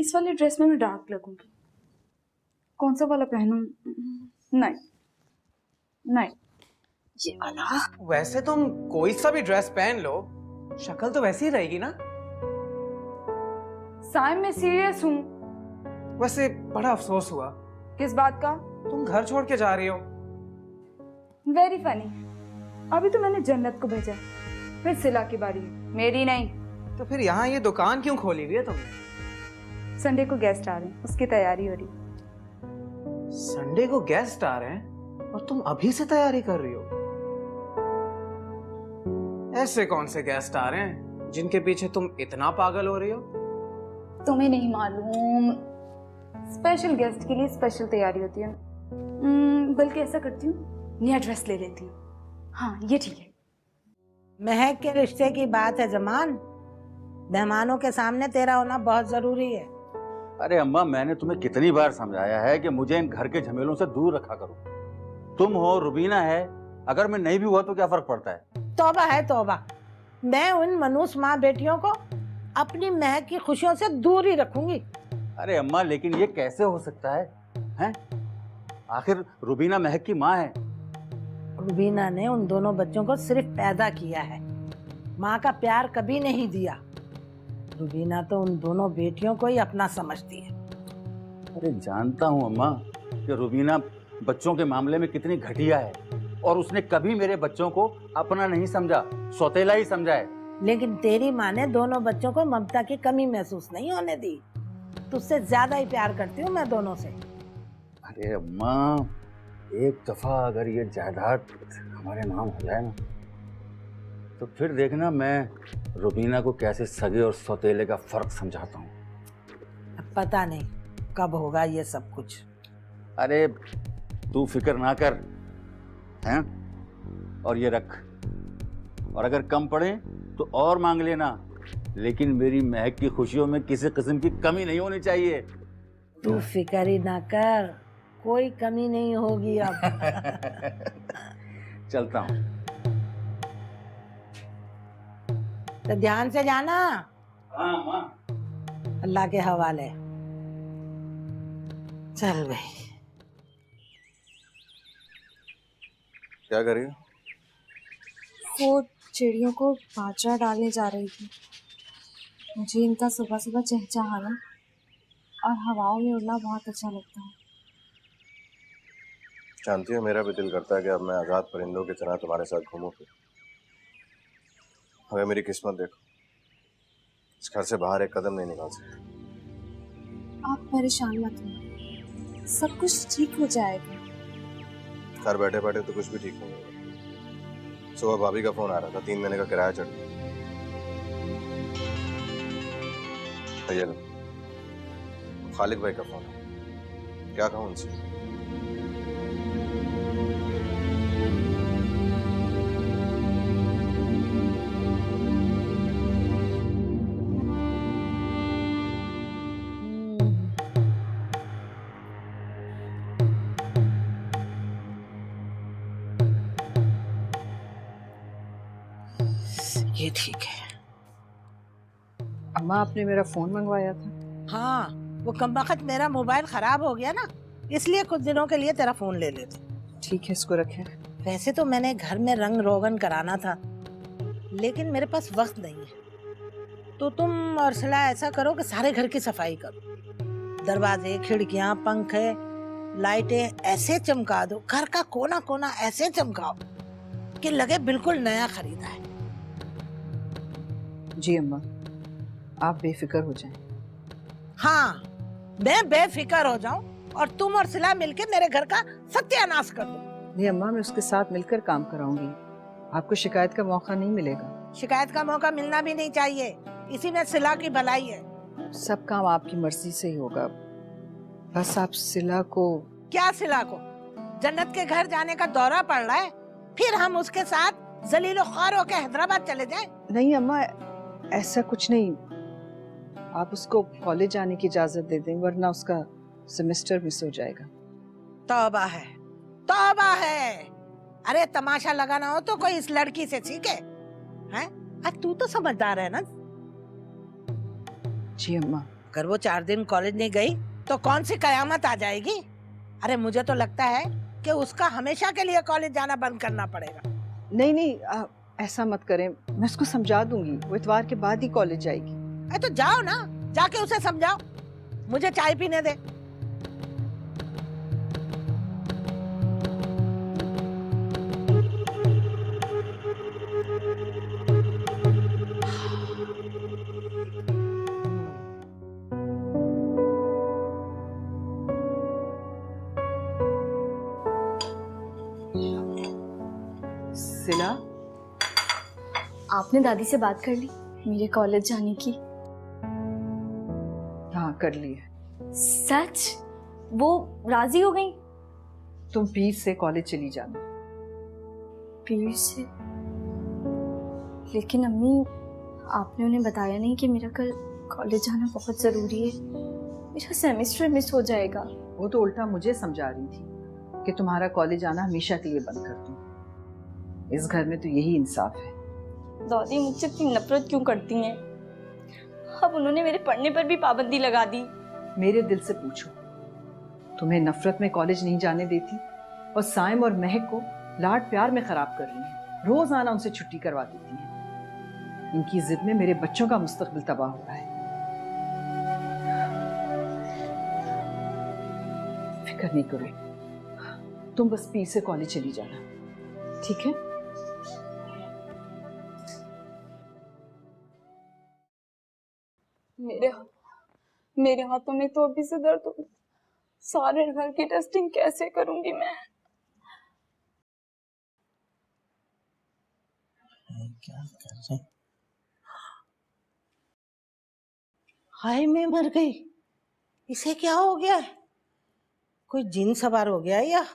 इस वाले ड्रेस में मैं डार्क लगूंगी। कौन सा वाला पहनूं? नहीं नहीं, ये वाला। वैसे तुम कोई सा भी ड्रेस पहन लो, शक्ल तो वैसी ही रहेगी ना। साइम, मैं सीरियस हूँ। वैसे बड़ा अफसोस हुआ। किस बात का? तुम घर छोड़ के जा रही हो। Very funny. अभी तो मैंने जन्नत को भेजा, फिर सिला की बारी है, मेरी नहीं। तो फिर यहाँ ये दुकान क्यों खोली हुई है तुमने? संडे को गेस्ट आ रहे हैं, उसकी तैयारी हो रही है। संडे को गेस्ट आ रहे हैं और तुम अभी से तैयारी कर रही हो? ऐसे कौन से गेस्ट आ रहे हैं जिनके पीछे तुम इतना पागल हो रही हो? तुम्हें नहीं मालूम, स्पेशल गेस्ट के लिए स्पेशल तैयारी होती है। बल्कि ऐसा करती हूँ, नया ड्रेस ले लेती हूँ। हाँ, ये ठीक है। महक के रिश्ते की बात है जमान, मेहमानों के सामने तेरा होना बहुत जरूरी है। अरे अम्मा, मैंने तुम्हें कितनी बार समझाया है कि मुझे इन घर के झमेलों से दूर रखा करो। तुम हो, रुबीना है, अगर मैं नहीं भी हुआ तो क्या फर्क पड़ता है? तौबा है तौबा, मैं उन मनूस माँ बेटियों को अपनी महक की खुशियों से दूर ही रखूंगी। अरे अम्मा, लेकिन ये कैसे हो सकता है, हैं? आखिर रुबीना महक की माँ है। रुबीना ने उन दोनों बच्चों को सिर्फ पैदा किया है, माँ का प्यार कभी नहीं दिया। रुबीना तो उन दोनों बेटियों को ही अपना समझती है। अरे जानता हूँ अम्मा कि रुबीना बच्चों के मामले में कितनी घटिया है, और उसने कभी मेरे बच्चों को अपना नहीं समझा, सौतेला ही समझा है। लेकिन तेरी माँ ने दोनों बच्चों को ममता की कमी महसूस नहीं होने दी। तुझसे ज्यादा ही प्यार करती हूँ मैं दोनों से। अरे अम्मा, एक दफा अगर ये जायदाद हमारे नाम हो जाए ना, तो फिर देखना मैं रुबीना को कैसे सगे और सौतेले का फर्क समझाता हूँ। अब पता नहीं कब होगा ये सब कुछ। अरे तू फिक्र ना कर, हैं? और ये रख, और अगर कम पड़े तो और मांग लेना, लेकिन मेरी महक की खुशियों में किसी किस्म की कमी नहीं होनी चाहिए। तू फिक्र ही ना कर, कोई कमी नहीं होगी अब। चलता हूँ। तो ध्यान से जाना। हाँ माँ। अल्लाह के हवाले। चल भाई। क्या कर रही हो? वो चिड़ियों को बाजरा डालने जा रही थी। मुझे इनका सुबह सुबह चहचहाना और हवाओं में उड़ना बहुत अच्छा लगता है। जानती हो, मेरा भी दिल करता है कि अब मैं आजाद परिंदों की तरह तुम्हारे साथ घूमूं फिर। अगर मेरी किस्मत देखो, इस घर से बाहर एक कदम नहीं निकाल सकती। आप परेशान मत हो, सब कुछ ठीक हो जाएगा। घर बैठे बैठे तो कुछ भी ठीक नहीं होगा। सुबह भाभी का फोन आ रहा था, 3 महीने का किराया चढ़ गया। ये लो, खालिद भाई का फोन है, क्या कहूँ उनसे? ये ठीक है। अम्मा, आपने मेरा फोन मंगवाया था? हाँ, वो कमबख्त मेरा मोबाइल खराब हो गया ना, इसलिए कुछ दिनों के लिए तेरा फोन ले लेते। ठीक है, इसको रखें। वैसे तो मैंने घर में रंग रोगन कराना था, लेकिन मेरे पास वक्त नहीं है। तो तुम और सला ऐसा करो कि सारे घर की सफाई करो, दरवाजे, खिड़कियां, पंखे, लाइटें ऐसे चमका दो, घर का कोना कोना ऐसे चमकाओ कि लगे बिल्कुल नया खरीदा है। जी अम्मा, आप बेफिक्र हो जाएं। हाँ, मैं बेफिक्र हो जाऊं और तुम और सिला मिलके मेरे घर का सत्यानाश कर दो। नहीं अम्मा, मैं उसके साथ मिलकर काम कराऊंगी, आपको शिकायत का मौका नहीं मिलेगा। शिकायत का मौका मिलना भी नहीं चाहिए, इसी में सिला की भलाई है। सब काम आपकी मर्जी से ही होगा, बस आप सिला को। क्या सिला को? जन्नत के घर जाने का दौरा पड़ रहा है, फिर हम उसके साथ जलीलो ख्वार होकर हैदराबाद चले जाएं? नहीं अम्मा, ऐसा कुछ नहीं, आप उसको कॉलेज जाने की इजाजत दे दें, वरना उसका सेमेस्टर मिस हो जाएगा। तौबा है, तौबा है। अरे तमाशा लगाना हो तो कोई इस लड़की से सीखे, हैं? आज तू तो समझदार है ना। जी अम्मा, अगर वो 4 दिन कॉलेज नहीं गई तो कौन सी कयामत आ जाएगी। अरे मुझे तो लगता है कि उसका हमेशा के लिए कॉलेज जाना बंद करना पड़ेगा। नहीं नहीं, ऐसा मत करें, मैं उसको समझा दूंगी, वो इतवार के बाद ही कॉलेज जाएगी। अरे तो जाओ ना, जाके उसे समझाओ। मुझे चाय पीने दे। सिला, आपने दादी से बात कर ली मेरे कॉलेज जाने की? हाँ कर ली है। सच? वो राजी हो गई? तुम पीर से कॉलेज चली जाना। पीर से? लेकिन अम्मी, आपने उन्हें बताया नहीं कि मेरा कल कॉलेज जाना बहुत जरूरी है, मेरा सेमेस्टर मिस हो जाएगा। वो तो उल्टा मुझे समझा रही थी कि तुम्हारा कॉलेज आना हमेशा के लिए बंद कर दूं। इस घर में तो यही इंसाफ है। दादी मुझसे इतनी नफरत क्यों करती हैं? अब उन्होंने मेरे पढ़ने पर भी पाबंदी लगा दी। मेरे दिल से पूछो, तुम्हें नफरत में कॉलेज नहीं जाने देती और साइम और महक को लाड प्यार में खराब कर रही हैं। रोजाना उनसे छुट्टी करवा देती हैं। इनकी जिद में मेरे बच्चों का मुस्तकबिल तबाह हो रहा है। फिक्र नहीं करो, तुम बस पीर से कॉलेज चली जाना, ठीक है? मेरे हाथों में तो अभी से दर्द हो। सारे घर की टेस्टिंग कैसे करूंगी मैं? क्या कर रहे? हाय, मैं मर गई। इसे क्या हो गया है? कोई जिन सवार हो गया है या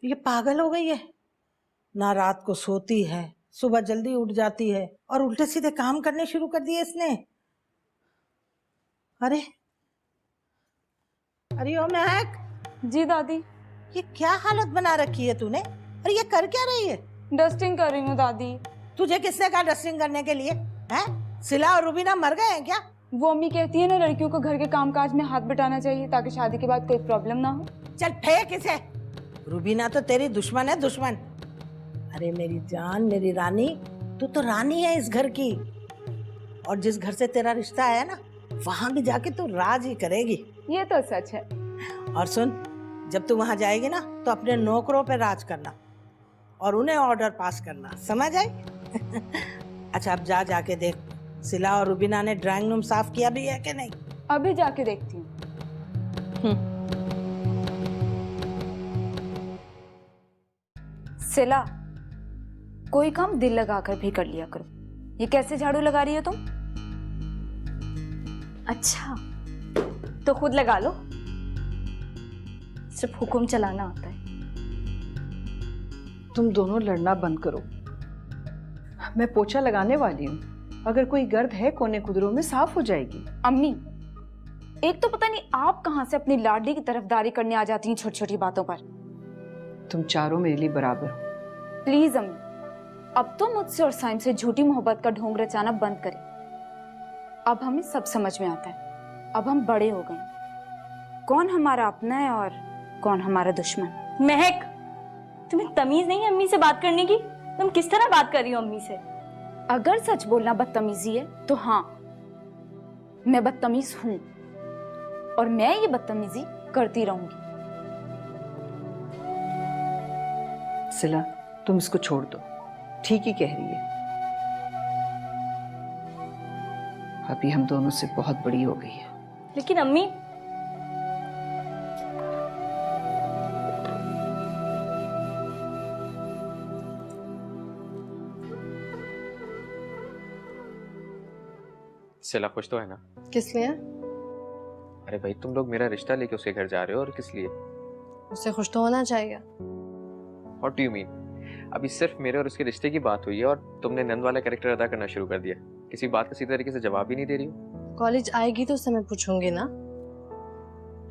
ये पागल हो गई है? ना रात को सोती है, सुबह जल्दी उठ जाती है और उल्टे सीधे काम करने शुरू कर दिए इसने। अरे अरे ओ महक। जी दादी। ये क्या हालत बना रखी है तूने? अरे ये कर क्या रही है? डस्टिंग कर रही हूँ दादी। तुझे किसने कहा डस्टिंग करने के लिए? हैं? सिला और रूबीना मर गए हैं क्या? वो अम्मी कहती है ना, लड़कियों को घर के कामकाज में हाथ बटाना चाहिए ताकि शादी के बाद कोई प्रॉब्लम ना हो। चल फेंक इसे। रूबीना तो तेरी दुश्मन है, दुश्मन। अरे मेरी जान, मेरी रानी, तू तो रानी है इस घर की। और जिस घर से तेरा रिश्ता है ना, वहां भी जाके तू राज ही करेगी। ये तो सच है। और सुन, जब तू वहां जाएगी ना तो अपने नौकरों पे राज करना और उन्हें ऑर्डर पास करना, समझ आई? अच्छा अब जाके देख सिला और रूबीना ने ड्राइंग रूम साफ किया भी है कि नहीं। अभी जाके देखती हूँ। सिला, कोई काम दिल लगाकर भी कर लिया करो। ये कैसे झाड़ू लगा रही हो तुम? अच्छा तो खुद लगा लो, सिर्फ हुक्म चलाना आता है। तुम दोनों लड़ना बंद करो। मैं पोछा लगाने वाली हूँ, अगर कोई गर्द है कोने कुदरों में साफ हो जाएगी। अम्मी, एक तो पता नहीं आप कहां से अपनी लाडली की तरफदारी करने आ जाती हैं छोटी छोटी बातों पर। तुम चारों मेरे लिए बराबर हो। प्लीज अम्मी, अब तो मुझसे और साइम से झूठी मोहब्बत का ढोंग रचाना बंद करें। अब हमें सब समझ में आता है। अब हम बड़े हो गए, कौन हमारा अपना है और कौन हमारा दुश्मन। महक, तुम्हें तमीज नहीं है अम्मी से बात करने की? तुम किस तरह बात कर रही हो अम्मी से? अगर सच बोलना बदतमीजी है तो हाँ, मैं बदतमीज हूं और मैं ये बदतमीजी करती रहूंगी। सिला, तुम इसको छोड़ दो, ठीक ही कह रही है। अभी हम दोनों से बहुत बड़ी हो गई है। लेकिन अम्मी, सिला खुश तो है ना? किस लिए? अरे भाई, तुम लोग मेरा रिश्ता लेके उसके घर जा रहे हो, और किस लिए? उससे खुश तो होना चाहिए। What do you mean? अभी सिर्फ मेरे और उसके रिश्ते की बात हुई है और तुमने नंद वाला कैरेक्टर अदा करना शुरू कर दिया। किसी बात का सीधे तरीके से जवाब ही नहीं दे रही हो। कॉलेज आएगी तो उससे मैं पूछूंगी ना।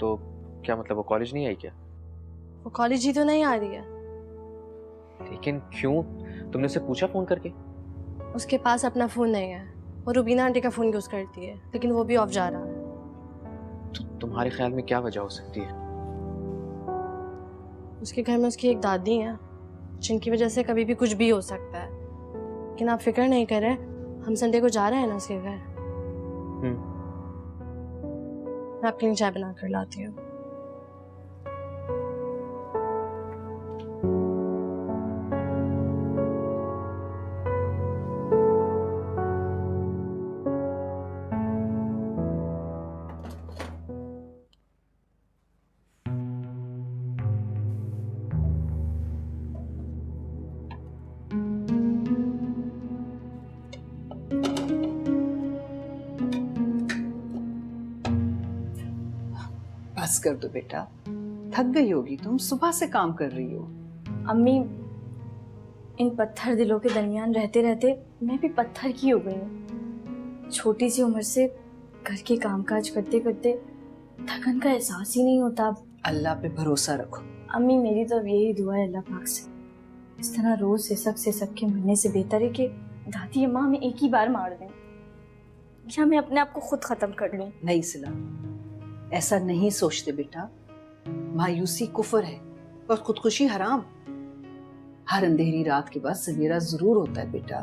तो क्या मतलब, वो कॉलेज नहीं आई क्या? वो कॉलेज ही तो नहीं आ रही है। लेकिन क्यों? तुमने उसे पूछा फोन करके? उसके पास अपना फोन नहीं है, वो रूबीना आंटी का फोन यूज करती है, लेकिन वो भी ऑफ जा रहा है। तुम्हारे ख्याल में क्या वजह हो सकती है? उसके घर में उसकी एक दादी है जिनकी वजह से कभी भी कुछ भी हो सकता है। लेकिन आप फिक्र नहीं करें, हम संडे को जा रहे हैं ना उसके घर। मैं आपके लिए चाय बना कर लाती हूँ। बस कर दो बेटा, थक गई होगी तुम, सुबह से काम कर रही हो। अम्मी, इन पत्थर दिलों के दरमियान रहते रहते मैं भी पत्थर की हो गई हूँ। छोटी सी उम्र से घर के कामकाज करते करते थकन का एहसास ही नहीं होता। अल्लाह पे भरोसा रखो। अम्मी, मेरी तो अब यही दुआ है अल्लाह पाक से, इस तरह रोज सिसक के मरने से बेहतर है कि दादी अम्मा हमें एक ही बार मार दें या मैं अपने आप को खुद खत्म कर लूं। नहीं सिला, ऐसा नहीं सोचते बेटा। मायूसी कुफर है और खुदकुशी हराम। हर अंधेरी रात के बाद सवेरा जरूर होता है बेटा।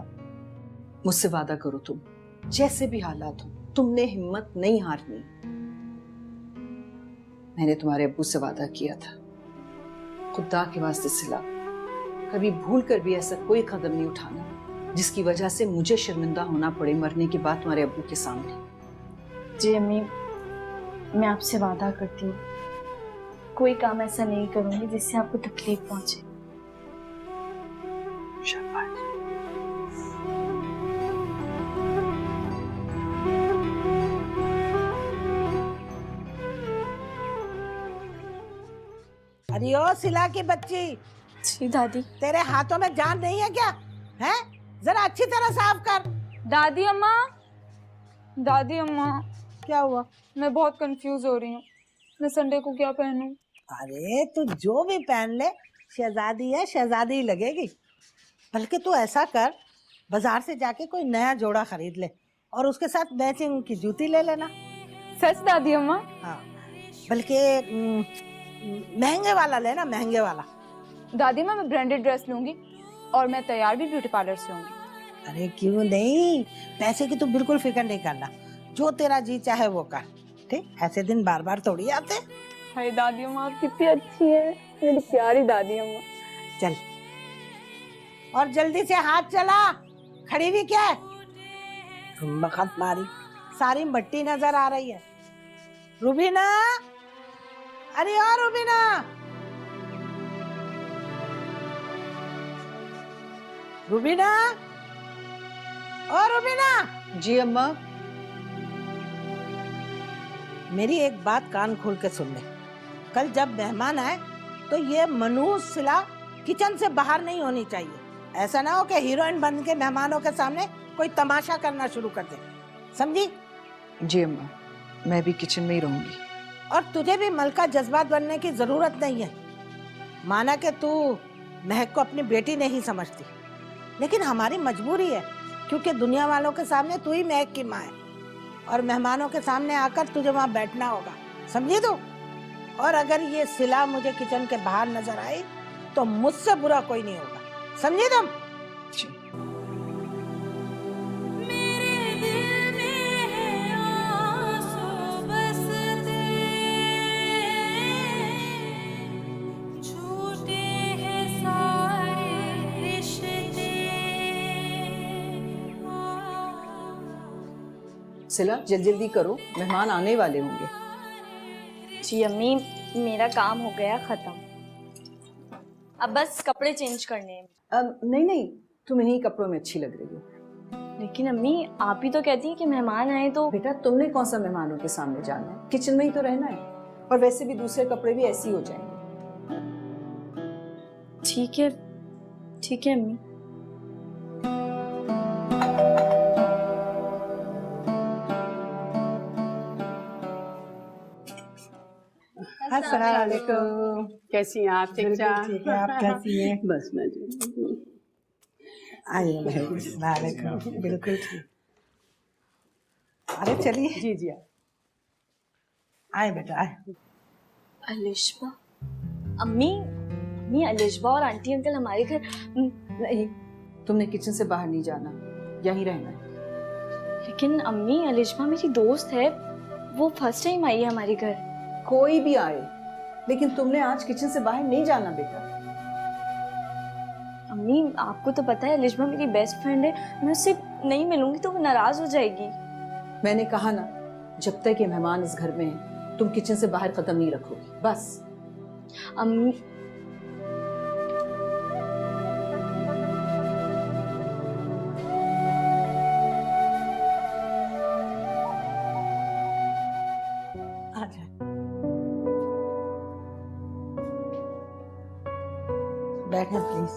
मुझसे वादा करो, तुम जैसे भी हालात हो तुमने हिम्मत नहीं हारनी। मैंने तुम्हारे अब्बू से वादा किया था, खुदा के वास्ते सिला, कभी भूल कर भी ऐसा कोई कदम नहीं उठाना जिसकी वजह से मुझे शर्मिंदा होना पड़े मरने के बाद तुम्हारे अब्बू के सामने। जी अम्मी, मैं आपसे वादा करती हूँ कोई काम ऐसा नहीं करूंगी जिससे आपको तकलीफ पहुंचे। शाबाश। अरे ओ सिला की बच्ची, जी दादी। तेरे हाथों में जान नहीं है क्या? हैं? जरा अच्छी तरह साफ कर। दादी अम्मा, दादी अम्मा, क्या हुआ? मैं बहुत कंफ्यूज हो रही हूँ। मैं संडे को क्या पहनूं? अरे तू जो भी पहन ले, शहजादी है, शहजादी ही लगेगी। बल्कि तू ऐसा कर, बाजार से जाके कोई नया जोड़ा खरीद ले और उसके साथ मैचिंग की जूती ले लेना। सच दादी अम्मा? हाँ, बल्कि महंगे वाला लेना, महंगे वाला। दादी अम्मा, मैं ब्रांडेड ड्रेस लूंगी और मैं तैयार भी ब्यूटी पार्लर से होंगी। अरे क्यों नहीं, पैसे की तू बिल्कुल फिक्र नहीं करना, जो तेरा जी चाहे वो कर। ठीक, ऐसे दिन बार बार थोड़ी आते। हाय दादी अम्मा, आप कितनी अच्छी है, मेरी प्यारी दादी अम्मा। चल, और जल्दी से हाथ चला, खड़ी भी क्या है? बखत मारी, सारी मट्टी नजर आ रही है। रुबीना, अरे और रुबीना, रुबीना, और रुबीना। जी अम्मा। मेरी एक बात कान खोल के सुन ले। कल जब मेहमान आए तो ये मनूस सिला किचन से बाहर नहीं होनी चाहिए। ऐसा ना हो कि हीरोइन बन के मेहमानों के सामने कोई तमाशा करना शुरू कर दे, समझी? जी अम्मा, मैं भी किचन में ही रहूंगी। और तुझे भी मलका जज्बात बनने की जरूरत नहीं है। माना कि तू महक को अपनी बेटी नहीं समझती, लेकिन हमारी मजबूरी है, क्योंकि दुनिया वालों के सामने तू ही महक की माँ है और मेहमानों के सामने आकर तुझे वहाँ बैठना होगा, समझी तू? और अगर ये सिला मुझे किचन के बाहर नजर आई तो मुझसे बुरा कोई नहीं होगा, समझी तुम? जी। सिला, जल्दी जल्दी करो, मेहमान आने वाले होंगे। जी अम्मी, मेरा काम हो गया खत्म, अब बस कपड़े चेंज करने हैं। नहीं नहीं, तुम इन्हीं कपड़ों में अच्छी लग रही हो। लेकिन अम्मी, आप ही तो कहती हैं कि मेहमान आए तो। बेटा, तुमने कौन सा मेहमानों के सामने जाना है, किचन में ही तो रहना है। और वैसे भी दूसरे कपड़े भी ऐसे ही हो जाएंगे। ठीक है, ठीक है अम्मी। अस्सलाम वालेकुम, कैसी हैं आप? ठीक ठीक है, आप कैसी हैं? बस मैं आइए भाई, बिल्कुल ठीक। अरे चलिए। जी जी। आए बेटा आए। अलिशबा, अम्मी अम्मी अलिशबा और आंटी अंकल हमारे घर नहीं। तुमने किचन से बाहर नहीं जाना, यहीं रहना है। लेकिन अम्मी अलिशबा मेरी दोस्त है, वो फर्स्ट टाइम आई है हमारे घर। कोई भी आए, लेकिन तुमने आज किचन से बाहर नहीं जाना बेटा। अम्मी आपको तो पता है अलिशबा मेरी बेस्ट फ्रेंड है, मैं उससे नहीं मिलूंगी तो वो नाराज हो जाएगी। मैंने कहा ना, जब तक ये मेहमान इस घर में है तुम किचन से बाहर कदम नहीं रखोगी, बस। अम्मी बैठे प्लीज,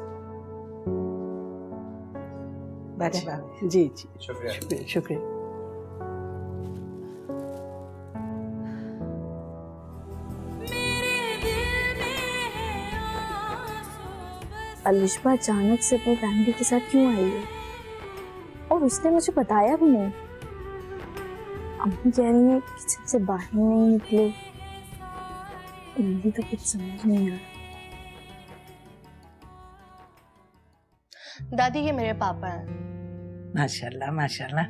बैठे भाभी। जी जी, शुक्रिया। शुक्रिया। अलिशबा अचानक से अपनी फैमिली के साथ क्यों आई है और उसने मुझे बताया भी नहीं। अम्मी कह रही है किचन से बाहर नहीं निकले, मुझे तो कुछ समझ नहीं आ रहा। दादी ये मेरे पापा हैं। माशाल्लाह माशाल्लाह।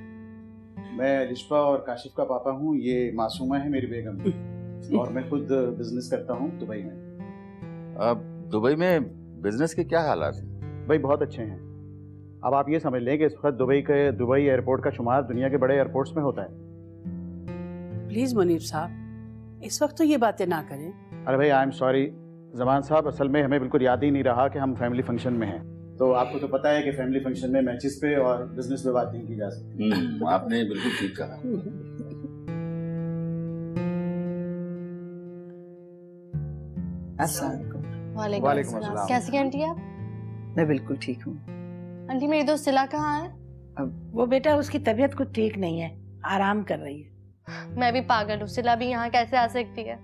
मैं अलिशबा और काशिफ का पापा हूँ, ये मासूमा है मेरी बेगम, और मैं खुद बिजनेस करता हूँ दुबई में। अब दुबई में बिजनेस के क्या हालात हैं? भाई बहुत अच्छे हैं। अब आप ये समझ लें कि इस वक्त दुबई एयरपोर्ट का शुमार दुनिया के बड़े एयरपोर्ट्स में होता है। प्लीज मुनीर साहब, इस वक्त तो ये बातें ना करें। अरे भाई आई एम सॉरी जमान साहब, असल में हमें बिल्कुल याद ही नहीं रहा कि हम फैमिली फंक्शन में हैं। तो आपको तो पता है कि फैमिली फंक्शन में मैचेस पे और बिजनेस पे बात नहीं की जा सकती। आपने बिल्कुल ठीक कहा। वालेकुम अस्सलाम। कैसी हैं आंटी आप? मैं बिल्कुल ठीक हूँ। आंटी मेरी दोस्त सिला कहाँ है? वो बेटा उसकी तबीयत कुछ ठीक नहीं है, आराम कर रही है। मैं भी पागल हूँ, सिला भी यहाँ कैसे आ सकती है?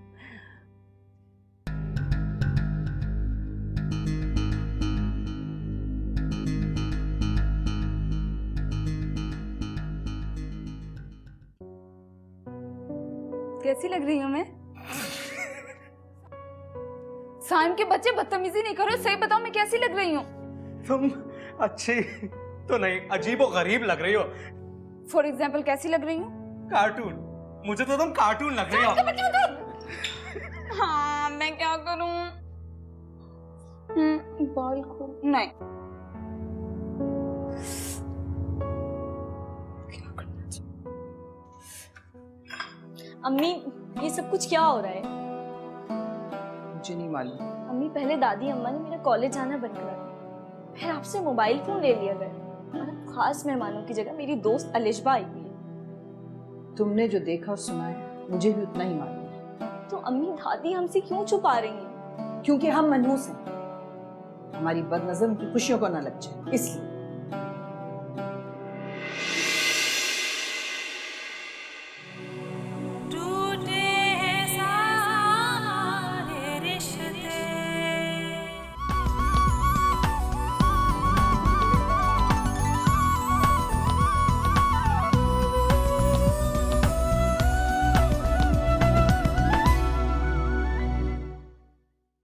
कैसी लग रही हूँ मैं? साइम के बच्चे बदतमीजी नहीं करो, सही बताओ मैं कैसी लग रही हूँ? तुम अच्छी तो नहीं, अजीब और गरीब लग रही हो। फॉर एग्जाम्पल कैसी लग रही हूँ? कार्टून। मुझे तो तुम कार्टून लग रही हो। हाँ मैं क्या करूँ? बाल को नहीं। अम्मी ये सब कुछ क्या हो रहा है? मुझे नहीं मालूम। अम्मी पहले दादी अम्मा ने मेरा कॉलेज जाना बंद करा दिया, फिर आपसे मोबाइल फोन ले लिया गया, और अब खास मेहमानों की जगह मेरी दोस्त अलिशबा आई हुई है। तुमने जो देखा और सुना है मुझे भी उतना ही मालूम है। तो अम्मी दादी हमसे क्यों छुपा रही हैं? क्योंकि हम मनहूस हैं, हमारी बदनजर उनकी खुशियों को न लग जाए इसलिए।